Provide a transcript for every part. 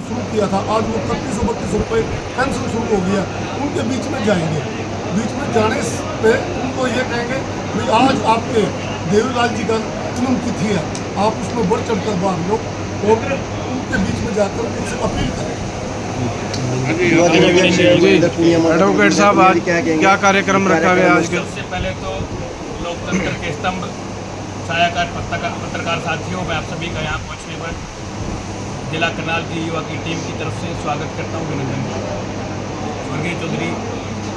शुरू किया था, आज वो 3132 रुपये पेंशन शुरू हो गया, उनके बीच में जाएंगे। बीच में जाने पे उनको ये कहेंगे कि आज आपके देवीलाल जी का जन्मतिथि है, आप उसमें बढ़ चढ़ कर भाग लो और उनके बीच में जाकर उनसे अपील करें। एडवोकेट साहब, आज क्या कार्यक्रम रखा गया आज के? सबसे पहले तो लोकतंत्र के स्तंभ छायाकार पत्रकार साथियों, मैं आप सभी का यहाँ पहुँचने पर जिला करनाल की युवा की टीम की तरफ से स्वागत करता हूँ, अभिनंदन करता हूँ। स्वर्गीय चौधरी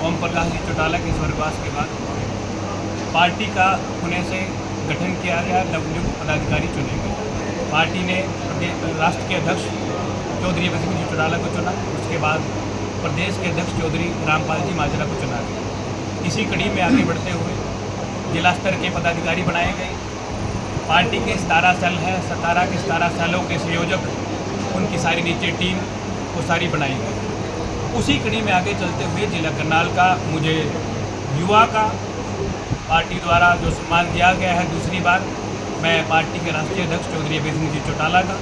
ओम प्रकाश जी चौटाला के स्वर्गवास के बाद पार्टी का पुणे से गठन किया गया, नवनियुक्त पदाधिकारी चुने गए। पार्टी ने राष्ट्र के अध्यक्ष चौधरी अभय सिंह जी चौटाला को चुना, उसके बाद प्रदेश के अध्यक्ष चौधरी रामपाल जी माजरा को चुना गया। इसी कड़ी में आगे बढ़ते हुए जिला स्तर के पदाधिकारी बनाए गए। पार्टी के 17 सेल हैं, 17 के 17 सेलों के संयोजक, उनकी सारी नीचे टीम वो सारी बनाई गई। उसी कड़ी में आगे चलते हुए जिला करनाल का मुझे युवा का पार्टी द्वारा जो सम्मान दिया गया है, दूसरी बार मैं पार्टी के राष्ट्रीय अध्यक्ष चौधरी अभय सिंह जी चौटाला का,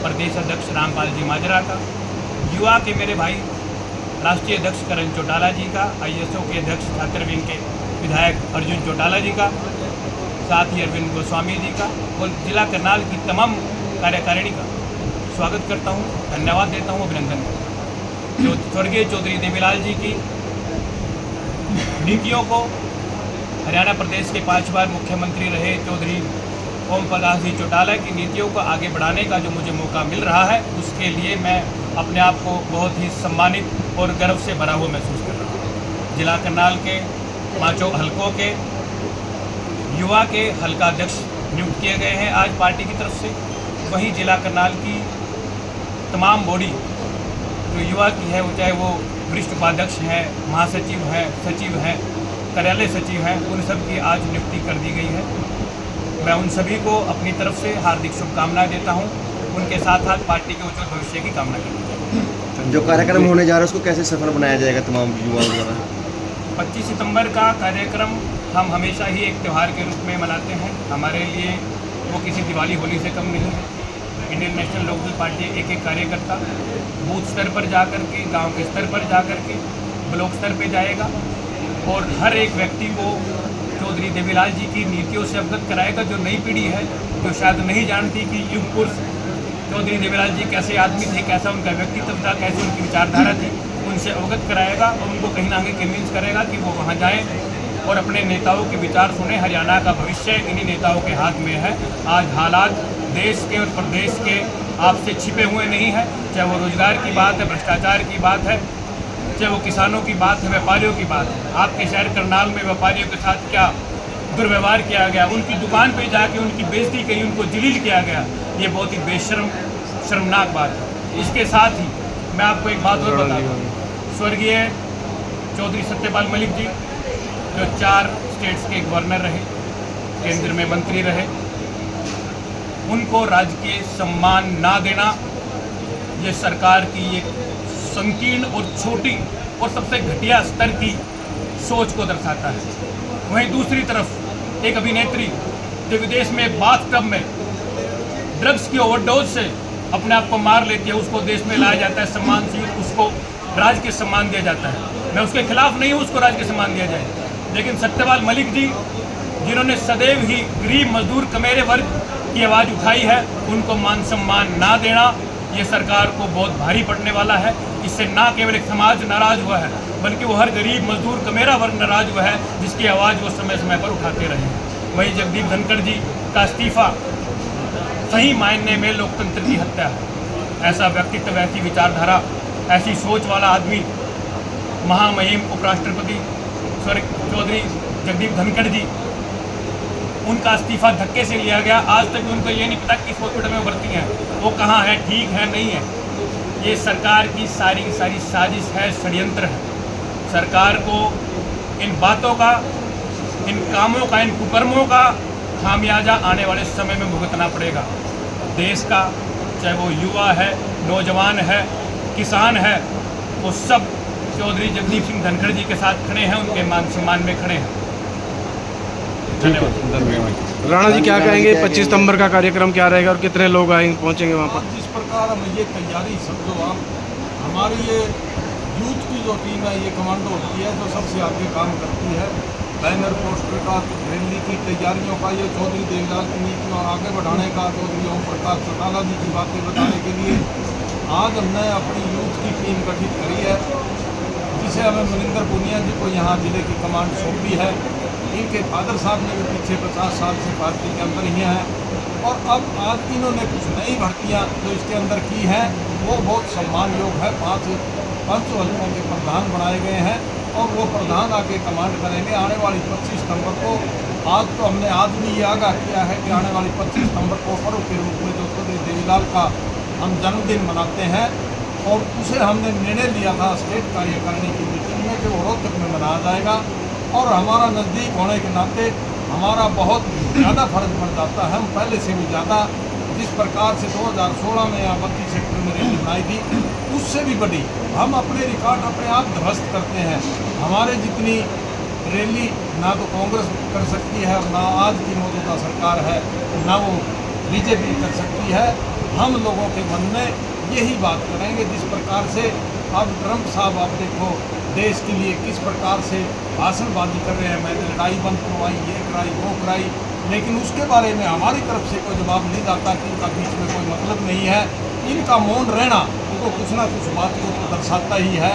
प्रदेश अध्यक्ष रामपाल जी माजरा का, युवा के मेरे भाई राष्ट्रीय अध्यक्ष करण चौटाला जी का, ISO के अध्यक्ष छात्र विंग के विधायक अर्जुन चौटाला जी का, साथ ही अरविंद गोस्वामी जी का और जिला करनाल की तमाम कार्यकारिणी का स्वागत करता हूं, धन्यवाद देता हूं, अभिनंदन करता हूं। जो स्वर्गीय चौधरी देवीलाल जी की नीतियों को, हरियाणा प्रदेश के 5 बार मुख्यमंत्री रहे चौधरी ओम प्रकाश जी चौटाला की नीतियों को आगे बढ़ाने का जो मुझे मौका मिल रहा है, उसके लिए मैं अपने आप को बहुत ही सम्मानित और गर्व से भरा हुआ महसूस कर रहा हूँ। जिला करनाल के 5 हलकों के युवा के हल्का अध्यक्ष नियुक्त किए गए हैं आज पार्टी की तरफ से। वहीं जिला करनाल की तमाम बॉडी जो युवा की है, वो चाहे वो वरिष्ठ उपाध्यक्ष हैं, महासचिव हैं, सचिव हैं, कार्यालय सचिव हैं, उन सब की आज नियुक्ति कर दी गई है। मैं उन सभी को अपनी तरफ से हार्दिक शुभकामनाएं देता हूं, उनके साथ साथ पार्टी के उज्जवल भविष्य की कामना करता हूं। जो कार्यक्रम होने जा रहा है उसको कैसे सफल बनाया जाएगा तमाम युवाओं द्वारा? 25 सितंबर का कार्यक्रम हम हमेशा ही एक त्यौहार के रूप में मनाते हैं। हमारे लिए वो किसी दिवाली होली से कम नहीं है। इंडियन नेशनल लोकदल पार्टी एक कार्यकर्ता बूथ स्तर पर जाकर के, गांव के स्तर पर जाकर के, ब्लॉक स्तर पर जाएगा और हर एक व्यक्ति को चौधरी देवीलाल जी की नीतियों से अवगत कराएगा। जो नई पीढ़ी है, जो शायद नहीं जानती कि युग पुरुष चौधरी देवीलाल जी कैसे आदमी थे, कैसा उनका व्यक्तित्व था, कैसी उनकी विचारधारा थी, उनसे अवगत कराएगा और उनको कहीं ना कहीं कन्विंस करेगा कि वो वहाँ जाएँ और अपने नेताओं के विचार सुने। हरियाणा का भविष्य इन्हीं नेताओं के हाथ में है। आज हालात देश के और प्रदेश के आपसे छिपे हुए नहीं है, चाहे वो रोजगार की बात है, भ्रष्टाचार की बात है, चाहे वो किसानों की बात है, व्यापारियों की बात है। आपके शहर करनाल में व्यापारियों के साथ क्या दुर्व्यवहार किया गया, उनकी दुकान पे जाके उनकी बेइज्जती की, उनको जलील किया गया, ये बहुत ही शर्मनाक बात है। इसके साथ ही मैं आपको एक बात और बता दूँ, स्वर्गीय चौधरी सत्यपाल मलिक जी जो 4 स्टेट्स के गवर्नर रहे, केंद्र में मंत्री रहे, उनको राजकीय सम्मान ना देना ये सरकार की एक संकीर्ण और छोटी और सबसे घटिया स्तर की सोच को दर्शाता है। वहीं दूसरी तरफ एक अभिनेत्री जो विदेश में बाथटब में ड्रग्स की ओवरडोज से अपने आप को मार लेती है, उसको देश में लाया जाता है सम्मान से, उसको राजकीय सम्मान दिया जाता है। मैं उसके खिलाफ नहीं हूँ, उसको राजकीय सम्मान दिया जाए, लेकिन सत्यपाल मलिक जी जिन्होंने सदैव ही गरीब मजदूर कमेरे वर्ग की आवाज़ उठाई है, उनको मान सम्मान ना देना ये सरकार को बहुत भारी पड़ने वाला है। इससे ना केवल एक समाज नाराज हुआ है, बल्कि वो हर गरीब मजदूर कमेरा वर्ग नाराज हुआ है, जिसकी आवाज़ वो समय समय पर उठाते रहे। वहीं जगदीप धनखड़ जी का इस्तीफा सही मायने में लोकतंत्र की हत्या है। ऐसा व्यक्तित्व, ऐसी विचारधारा, ऐसी सोच वाला आदमी, महामहिम उपराष्ट्रपति चौधरी जगदीप धनखड़ जी, उनका इस्तीफा धक्के से लिया गया। आज तक उनको ये नहीं पता किस हॉस्पिटल में भर्ती हैं, वो कहाँ है, ठीक है नहीं है। ये सरकार की सारी साजिश है, षड्यंत्र है। सरकार को इन बातों का, इन कामों का, इन कुकर्मों का खामियाजा आने वाले समय में भुगतना पड़ेगा। देश का, चाहे वो युवा है, नौजवान है, किसान है, वो सब चौधरी जगदीप सिंह धनखड़ जी के साथ खड़े हैं, उनके मान सम्मान में खड़े हैं। धन्यवाद। राणा जी क्या कहेंगे, 25 सितंबर का कार्यक्रम क्या रहेगा और कितने लोग आएंगे, पहुंचेंगे वहाँ पर? प्रकार हम ये तैयारी समझो आप, हमारी ये यूथ की जो टीम है ये कमांडो होती है जो सबसे आगे काम करती है। बैनर पोस्टर का, रैली की तैयारियों का, ये चौधरी देवलाल की नीतियों आगे बढ़ाने का, चौधरी ओम प्रकाश चौटाला जी की बातें बताने के लिए आज हमने अपनी यूथ की टीम गठित करी है, जिसे हमें मनिंदर पुनिया जी को यहाँ जिले की कमांड सौंपी है। इनके फादर साहब ने भी पीछे 50 साल से पार्टी के अंदर ही हैं और अब आज इन्होंने कुछ नई भर्तियाँ जो इसके अंदर की हैं वो बहुत सम्मान योग है। 5 हल्कों के प्रधान बनाए गए हैं और वो प्रधान आके कमांड करेंगे आने वाली 25 सितंबर को। आज तो हमने आज भी ये आगाह किया है कि आने वाली 25 सितंबर को पर्व के रूप में जो चौधरी देवीलाल का हम जन्मदिन मनाते हैं और उसे हमने निर्णय लिया था स्टेट कार्यकारिणी की मीटिंग में कि वो रोहतक में मनाया जाएगा और हमारा नज़दीक होने के नाते हमारा बहुत ज़्यादा फर्ज पड़ जाता है। हम पहले से भी ज़्यादा जिस प्रकार से 2016 में यहाँ 32 सेक्टर में रैली बनाई थी उससे भी बड़ी हम अपने रिकॉर्ड अपने आप ध्वस्त करते हैं। हमारे जितनी रैली ना तो कांग्रेस कर सकती है और ना आज की मौजूदा सरकार है ना वो बीजेपी कर सकती है। हम लोगों के मन में यही बात करेंगे जिस प्रकार से अब ट्रंप साहब आप देखो देश के लिए किस प्रकार से भाषणबाजी कर रहे हैं, मैंने लड़ाई बंद करवाई, ये कराई वो कराई, लेकिन उसके बारे में हमारी तरफ से कोई जवाब नहीं आता कि इनका बीच में कोई मतलब नहीं है। इनका मौन रहना उनको कुछ ना कुछ बात को तो दर्शाता ही है।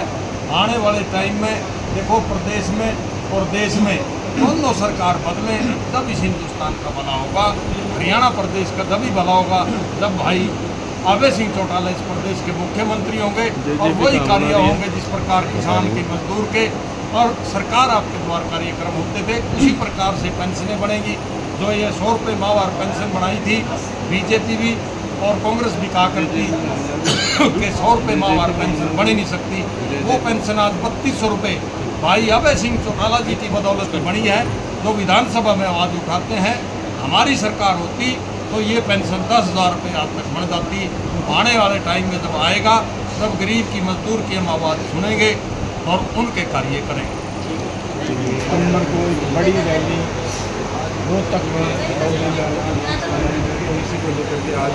आने वाले टाइम में देखो प्रदेश में और देश में दोनों सरकार बदले तब इस हिंदुस्तान का भला होगा। हरियाणा प्रदेश का तभी भला होगा जब भाई अभय सिंह चौटाला इस प्रदेश के मुख्यमंत्री होंगे और वही कार्य होंगे जिस प्रकार किसान के, मजदूर के और सरकार आपके द्वारा कार्यक्रम होते थे उसी प्रकार से पेंशनें बढ़ेंगी। जो ये 100 रुपये माहवार पेंशन बनाई थी बीजेपी भी और कांग्रेस भी कहा करती कि 100 रुपये माहवार पेंशन बन ही नहीं सकती, वो पेंशन आज 3200 रुपये भाई अभय सिंह चौटाला जी की बदौलत बनी है जो विधानसभा में आवाज़ उठाते हैं। हमारी सरकार होती तो ये पेंशन 10,000 रुपये आज तक बढ़ जाती। आने वाले टाइम में जब आएगा तब गरीब की, मजदूर की हम आवाज़ सुनेंगे और उनके कार्य करेंगे। सितंबर को एक बड़ी रैली रोहतक में इसी को लेकर के आज